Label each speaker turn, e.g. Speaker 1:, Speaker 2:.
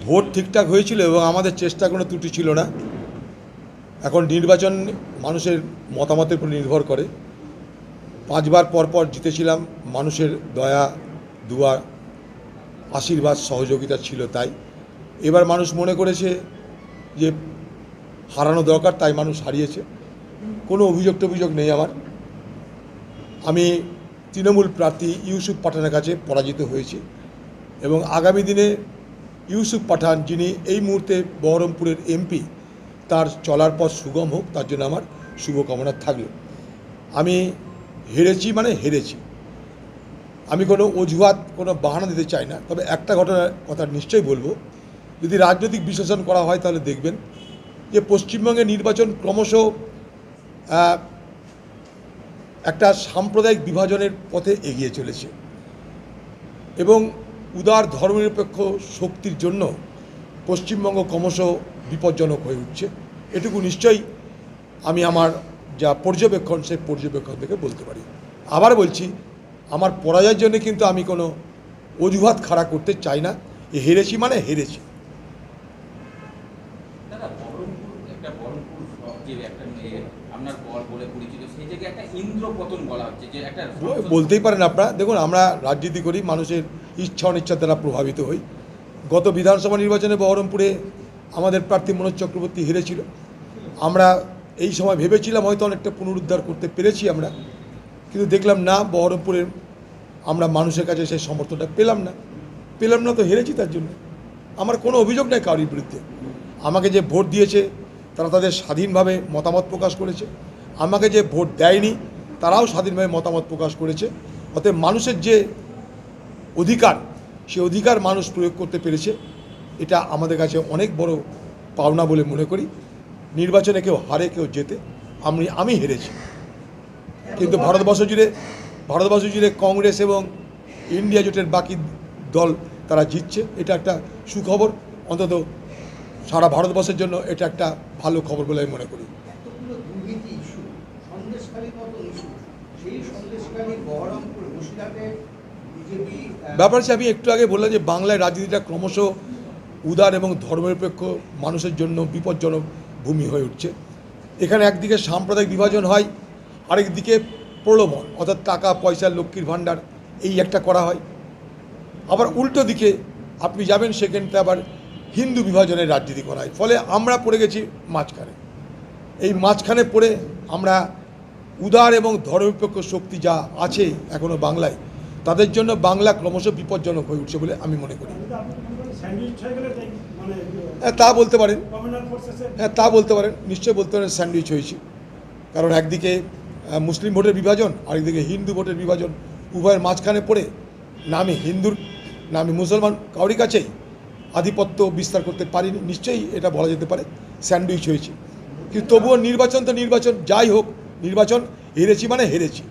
Speaker 1: Vote ঠিকঠাক হয়েছিল এবং আমাদের চেষ্টা কোনো ত্রুটি ছিল না। এখন নির্বাচন মানুষের মতামতের উপর নির্ভর করে। 5 বার পর জিতেছিলাম, মানুষের দয়া দুয়া আশীর্বাদ সহযোগিতা ছিল, তাই এবার মানুষ মনে করেছে যে হারানো দরকার, তাই মানুষ হারিয়েছে। কোনো অভিযোগ নেই আমার। আমি তৃণমূল প্রার্থী ইউসুফ পাঠানের কাছে পরাজিত হয়েছি এবং আগামী দিনে ইউসুফ পাঠান, যিনি এই মুহূর্তে বহরমপুরের এমপি, তার চলার পথ সুগম হোক, তার জন্য আমার শুভকামনা থাকলো। আমি হেরেছি মানে হেরেছি, আমি কোনো অজুহাত কোনো বাহানা দিতে চাই না। তবে একটা ঘটনার কথা নিশ্চয়ই বলবো, যদি রাজনৈতিক বিশ্লেষণ করা হয় তাহলে দেখবেন যে পশ্চিমবঙ্গের নির্বাচন ক্রমশ একটা সাম্প্রদায়িক বিভাজনের পথে এগিয়ে চলেছে এবং উদার ধর্মনিরপেক্ষ শক্তির জন্য পশ্চিমবঙ্গ ক্রমশ বিপজ্জনক হয়ে উঠছে। এটুকু নিশ্চয়ই আমি আমার যা পর্যবেক্ষণ, সেই পর্যবেক্ষণ থেকে বলতে পারি। আবার বলছি, আমার পরাজয়ের জন্য কিন্তু আমি কোনো অজুহাত খাড়া করতে চাই না। হেরেছি মানে হেরেছি। বলতেই পারেন আপনারা। দেখুন, আমরা রাজনীতি করি, মানুষের ইচ্ছা অনিচ্ছার দ্বারা প্রভাবিত হই। গত বিধানসভা নির্বাচনে বহরমপুরে আমাদের প্রার্থী মনোজ চক্রবর্তী হেরেছিল। আমরা এই সময় ভেবেছিলাম হয়তো অনেকটা পুনরুদ্ধার করতে পেরেছি আমরা, কিন্তু দেখলাম না, বহরমপুরের আমরা মানুষের কাছে সেই সমর্থনটা পেলাম না, তো হেরেছি। তার জন্য আমার কোনো অভিযোগ নেই কারোর বিরুদ্ধে। আমাকে যে ভোট দিয়েছে তারা তাদের স্বাধীনভাবে মতামত প্রকাশ করেছে, আমাকে যে ভোট দেয়নি তারাও স্বাধীনভাবে মতামত প্রকাশ করেছে। অতএব মানুষের যে অধিকার, সে অধিকার মানুষ প্রয়োগ করতে পেরেছে, এটা আমাদের কাছে অনেক বড় পাওনা বলে মনে করি। নির্বাচনে কেউ হারে কেউ জেতে, আমি হেরেছি, কিন্তু ভারতবর্ষ জুড়ে কংগ্রেস এবং ইন্ডিয়া জোটের বাকি দল তারা জিতছে। এটা একটা সুখবর, অন্তত সারা ভারতবর্ষের জন্য এটা একটা ভালো খবর বলে আমি মনে করি। ব্যাপার হচ্ছে, আমি একটু আগে বললাম যে বাংলায় রাজনীতিটা ক্রমশ উদার এবং ধর্মনিরপেক্ষ মানুষের জন্য বিপজ্জনক ভূমি হয়ে উঠছে। এখানে একদিকে সাম্প্রদায়িক বিভাজন হয়, আরেকদিকে প্রলোভন, অর্থাৎ টাকা পয়সা, লক্ষ্মীর ভাণ্ডার, এই একটা করা হয়। আবার উল্টো দিকে আপনি যাবেন, সেখানটা আবার হিন্দু বিভাজনের রাজনীতি করা হয়। ফলে আমরা পড়ে গেছি মাঝখানে। এই মাঝখানে পড়ে আমরা উদার এবং ধর্মনিরপেক্ষ শক্তি যা আছে এখনও বাংলায়, তাদের জন্য বাংলা ক্রমশ বিপজ্জনক হয়ে উঠছে বলে আমি মনে করি। তা বলতে পারেন, তা বলতে পারেন, নিশ্চয়ই বলতে পারেন স্যান্ডউইচ হয়েছে। কারণ একদিকে মুসলিম ভোটের বিভাজন, আরেকদিকে হিন্দু ভোটের বিভাজন, উভয়ের মাঝখানে পড়ে নামে হিন্দুর নামে মুসলমান কাউরি কাছেই আধিপত্য বিস্তার করতে পারিনি, নিশ্চয়ই এটা বলা যেতে পারে স্যান্ডউইচ হয়েছে। কিন্তু তবুও নির্বাচন তো নির্বাচন, যাই হোক, নির্বাচন হেরেছি মানে হেরেছি।